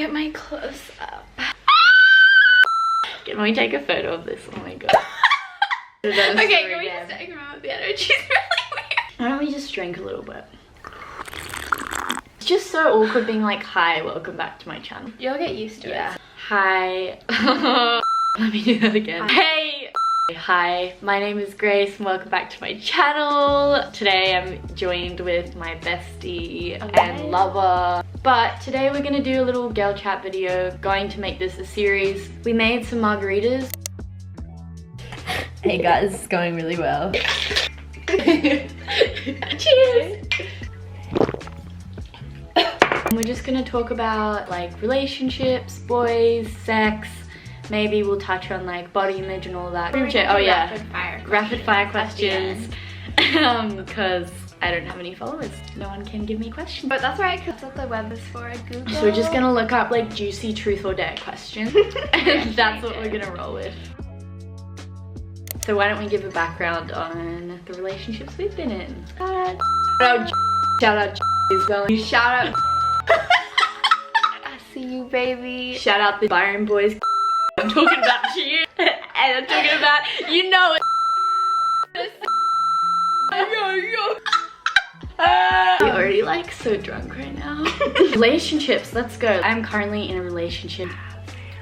get my close up. Can we take a photo of this? Oh my god. Okay, can we just take a moment? The energy's really weird. Why don't we just drink a little bit? It's just so awkward being like, hi, welcome back to my channel. You'll get used to it. Hi. Let me do that again. Hey. Hi, my name is Grace and welcome back to my channel. Today I'm joined with my bestie and lover. But today we're gonna do a little girl chat video, going to make this a series. We made some margaritas. Hey guys, it's going really well. Cheers! We're just gonna talk about like relationships, boys, sex. Maybe we'll touch on like body image and all that. Oh yeah, rapid fire questions. Because I don't have any followers. No one can give me questions. But that's right, because that's what the web is for. Google. So we're just gonna look up like juicy truth or dare questions. And that's what we're gonna roll with. So why don't we give a background on the relationships we've been in. Shout out as well. Shout out. I see you, baby. Shout out the Byron boys. I'm talking about you. And I'm talking about, you know it. You're already like so drunk right now. Relationships, let's go. I'm currently in a relationship.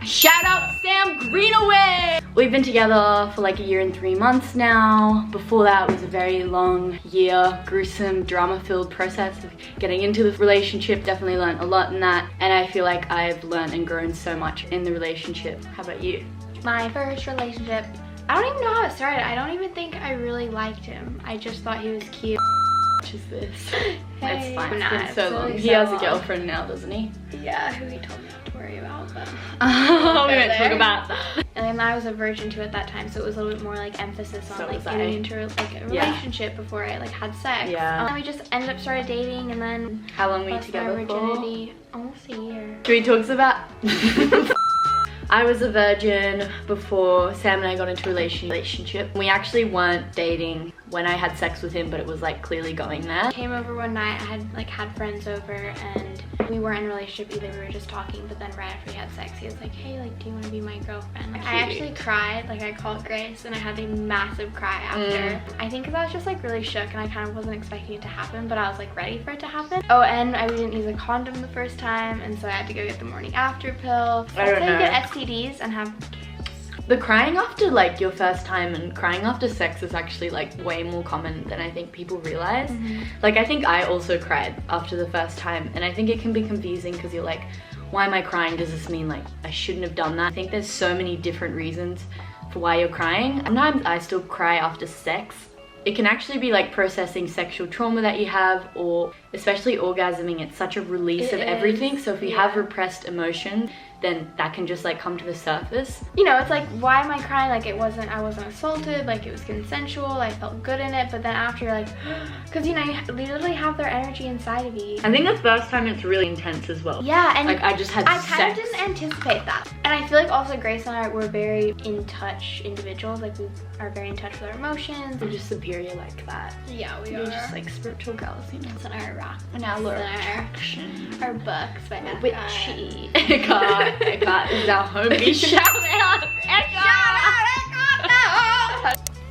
Shout out Sam Greenaway! We've been together for like 1 year and 3 months now. Before that was a very long year, gruesome, drama-filled process of getting into the relationship. Definitely learned a lot in that. And I feel like I've learned and grown so much in the relationship. How about you? My first relationship, I don't even know how it started. I don't even think I really liked him. I just thought he was cute. What is this? Hey. It's fine, it's Nah, been so it's long. really He so has a long. girlfriend now, doesn't he? Yeah, who he told me not to worry about, but... Oh, we won't there. talk about that. And then I was a virgin too at that time, so it was a little bit more like emphasis on So like was getting I. into like a Yeah. relationship before I like had sex. Yeah. And we just ended up started dating, and then How long were you lost together my for? virginity almost a year. Should we talk about... I was a virgin before Sam and I got into a relationship. We actually weren't dating when I had sex with him, but it was like clearly going there. Came over one night, I had friends over, and we weren't in a relationship either, we were just talking, but then right after we had sex, he was like, hey, like, do you want to be my girlfriend? Like, I actually cried, like I called Grace, and I had a massive cry after. I think 'cause I was just like really shook, and I kind of wasn't expecting it to happen, but I was like ready for it to happen. Oh, and we didn't use a condom the first time, and so I had to go get the morning after pill. I don't That's how know. you get STDs and have... The crying after like your first time and crying after sex is actually like way more common than I think people realize. Like I think I also cried after the first time, and I think it can be confusing because you're like, why am I crying? Does this mean like I shouldn't have done that? I think there's so many different reasons for why you're crying. Sometimes I still cry after sex. It can actually be like processing sexual trauma that you have, or especially orgasming. It's such a release of everything. So if you have repressed emotions, then that can just like come to the surface. You know, it's like, why am I crying? Like I wasn't assaulted, like it was consensual, I felt good in it, but then after you're like, because you know, you literally have their energy inside of you. I think the first time it's really intense as well. Yeah, and like I just had I sex. kind of didn't anticipate that. And I feel like also Grace and I were very in touch individuals, like we are very in touch with our emotions. We're just superior like that. Yeah, we We're are. just like spiritual girls, you know. It's in our rock. And our little Our attraction. books by Eckhart. Witchy. Eckhart is our homie. Shout out Eckhart!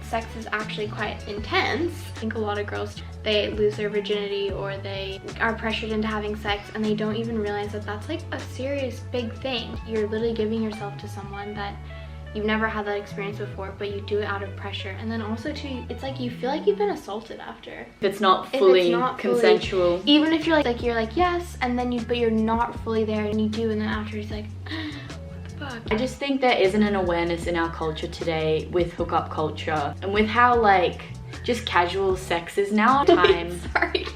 Sex is actually quite intense. I think a lot of girls, they lose their virginity or they are pressured into having sex and they don't even realize that that's like a serious big thing. You're literally giving yourself to someone that you've never had that experience before, but you do it out of pressure. And then also too, it's like you feel like you've been assaulted after. If it's not fully consensual. Even if you're like yes, and then but you're not fully there and you do, and then after it's like, I just think there isn't an awareness in our culture today with hookup culture and with how like just casual sex is nowadays. Sorry,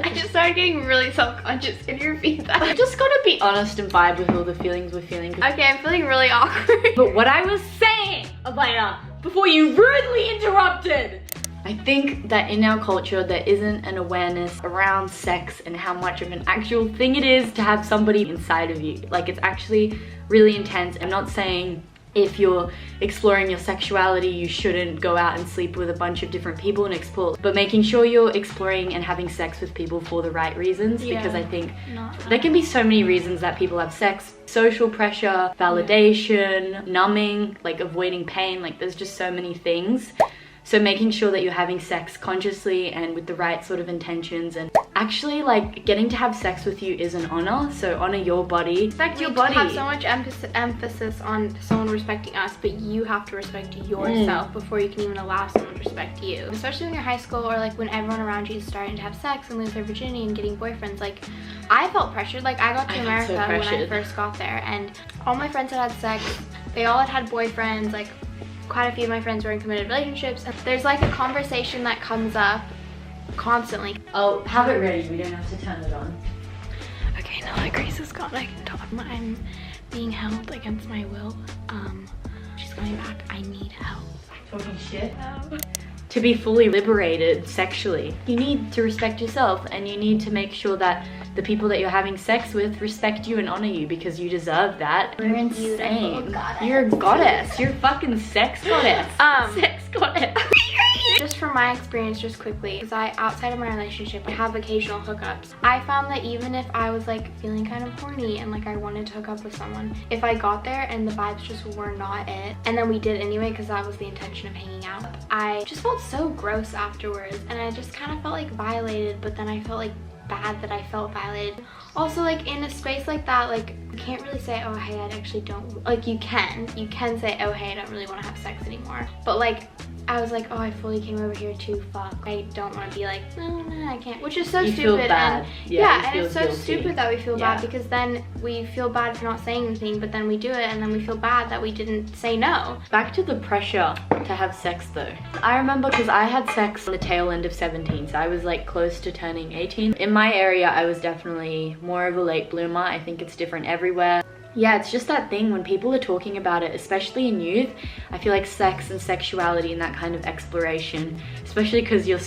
I just started getting really self-conscious. Can you repeat that? I just gotta be honest and vibe with all the feelings we're feeling. Okay, I'm feeling really awkward. But what I was saying, Abaya, before you rudely interrupted, I think that in our culture there isn't an awareness around sex and how much of an actual thing it is to have somebody inside of you. Like it's actually really intense. I'm not saying if you're exploring your sexuality, you shouldn't go out and sleep with a bunch of different people and explore, but making sure you're exploring and having sex with people for the right reasons, because I think there can be so many reasons that people have sex. Social pressure, validation, numbing, like avoiding pain, like there's just so many things. So making sure that you're having sex consciously and with the right sort of intentions, and actually like getting to have sex with you is an honor. So honor your body, respect your body. We have so much emphasis on someone respecting us, but you have to respect yourself before you can even allow someone to respect you. Especially when you're high school, or like when everyone around you is starting to have sex and lose their virginity and getting boyfriends. Like I felt pressured. Like I got to America when I first got there, and all my friends had sex. They all had boyfriends. Like quite a few of my friends were in committed relationships, and there's like a conversation that comes up constantly. I'll have it ready, we don't have to turn it on. Okay, now that Grace is gone, I can talk. I'm being held against my will. She's coming back. I need help. Talking shit? To be fully liberated sexually, you need to respect yourself, and you need to make sure that the people that you're having sex with respect you and honor you, because you deserve that. You're insane. You're a goddess. You're a fucking sex goddess. Sex goddess. Just from my experience, just quickly, because outside of my relationship, I have occasional hookups. I found that even if I was like feeling kind of horny and like I wanted to hook up with someone, if I got there and the vibes just were not it, and then we did anyway because that was the intention of hanging out, I just felt so gross afterwards, and I just kind of felt like violated, but then I felt like bad that I felt violated. Also, like in a space like that, like you can't really say, oh hey, I actually don't, like you can say, oh hey, I don't really want to have sex anymore, but like I was like, oh, I fully came over here to fuck. I don't want to be like, no, I can't, which is so stupid. Feel bad. And and it's so stupid that we feel bad, because then we feel bad for not saying anything, but then we do it and then we feel bad that we didn't say no. Back to the pressure to have sex though. I remember, because I had sex on the tail end of 17, so I was like close to turning 18. In my area, I was definitely more of a late bloomer. I think it's different everywhere. Yeah, it's just that thing when people are talking about it, especially in youth. I feel like sex and sexuality and that kind of exploration, especially because your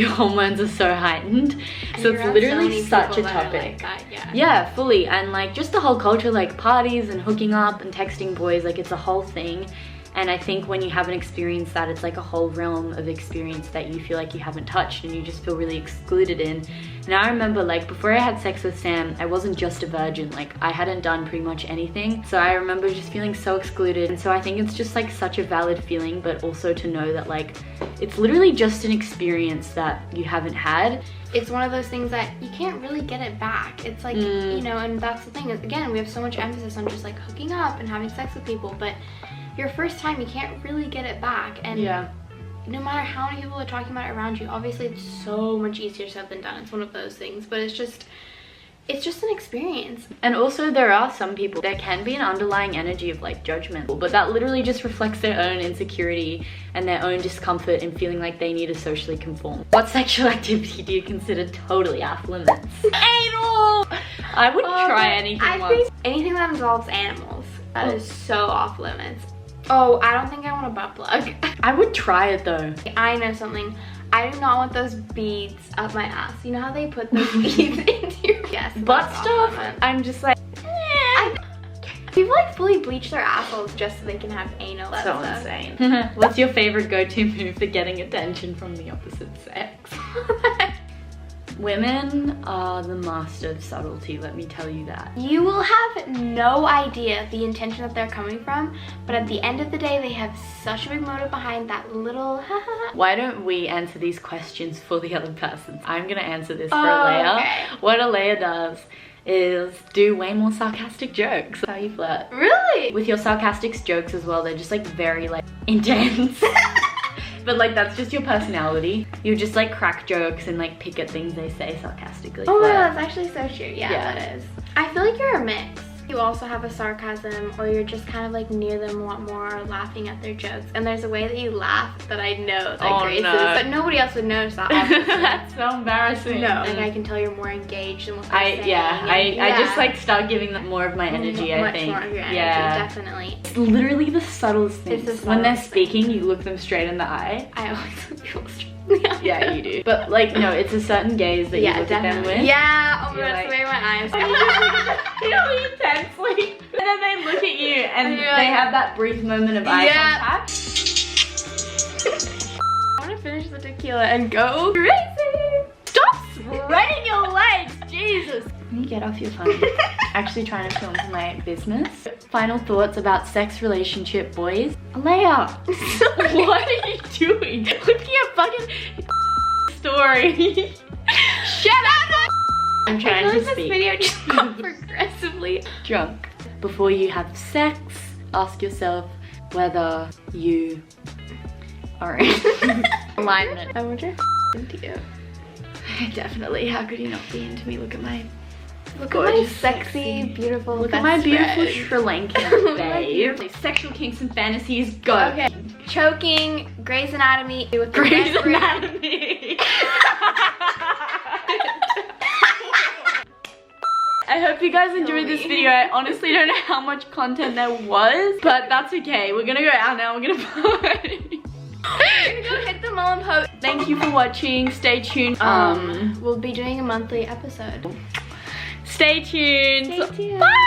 hormones are so heightened, and so it's literally such a topic. Like that, yeah, fully. And like just the whole culture, like parties and hooking up and texting boys, like it's a whole thing. And I think when you haven't experienced that, it's like a whole realm of experience that you feel like you haven't touched, and you just feel really excluded in. And I remember, like, before I had sex with Sam, I wasn't just a virgin. Like, I hadn't done pretty much anything. So I remember just feeling so excluded. And so I think it's just like such a valid feeling, but also to know that like, it's literally just an experience that you haven't had. It's one of those things that you can't really get it back. It's like, you know, and that's the thing. Again, we have so much emphasis on just like hooking up and having sex with people, but your first time, you can't really get it back. And no matter how many people are talking about it around you, obviously it's so much easier said than done. It's one of those things, but it's just an experience. And also there are some people, there can be an underlying energy of like judgment, but that literally just reflects their own insecurity and their own discomfort in feeling like they need to socially conform. What sexual activity do you consider totally off limits? Anal! I would try anything once. I think anything that involves animals, that is so off limits. Oh, I don't think I want a butt plug. I would try it though. I know something. I do not want those beads up my ass. You know how they put those beads into your butt stuff? I'm just like, people like fully bleach their assholes just so they can have anal. That's so insane. What's your favorite go-to move for getting attention from the opposite sex? Women are the master of subtlety, let me tell you that. You will have no idea the intention that they're coming from, but at the end of the day, they have such a big motive behind that little Why don't we answer these questions for the other person? I'm gonna answer this for Alea. Okay. What Alea does is do way more sarcastic jokes. That's how you flirt. Really? With your sarcastic jokes as well, they're just like very like intense. But like that's just your personality. You just like crack jokes and like pick at things they say sarcastically. Oh yeah, that's actually so true. Yeah, that is. I feel like you're a mix. You also have a sarcasm, or you're just kind of like near them a lot more, or laughing at their jokes. And there's a way that you laugh that I know that Grace is, but nobody else would notice that. That's so embarrassing. No, like I can tell you're more engaged in what they're saying. I just like start giving them more of my energy. I think. Much more of your energy, definitely. It's literally the subtlest things. When they're speaking, you look them straight in the eye. I always look people straight. Yeah, you do. But like, no, it's a certain gaze that you look at them with. Yeah, oh my god, that's the way my eyes go. Really intensely. And then they look at you and And they you're like- have that brief moment of eye Yeah. contact. I want to finish the tequila and go crazy. Stop spreading your legs, Jesus. Can you get off your phone? Actually trying to film for my business. Final thoughts about sex relationship, boys. Alea, what are you doing? Look at your fucking story. Shut up! I'm I trying feel to like this speak. video just got progressively Drunk. Before you have sex, ask yourself whether you are in alignment. I want your into you. Definitely. How could he not be into me? Look at my Look at my gorgeous, sexy, beautiful Look best at my beautiful friend. Sri Lankan Look at my babe. Sexual kinks and fantasies, go. Okay, choking, Grey's Anatomy with the Grey's red ring. Anatomy. I hope you guys enjoyed this video. I honestly don't know how much content there was, but that's okay. We're gonna go out now. We're gonna party. We're gonna go hit the mall and post. Thank you for watching. Stay tuned. We'll be doing a monthly episode. Stay tuned. Stay tuned. Bye.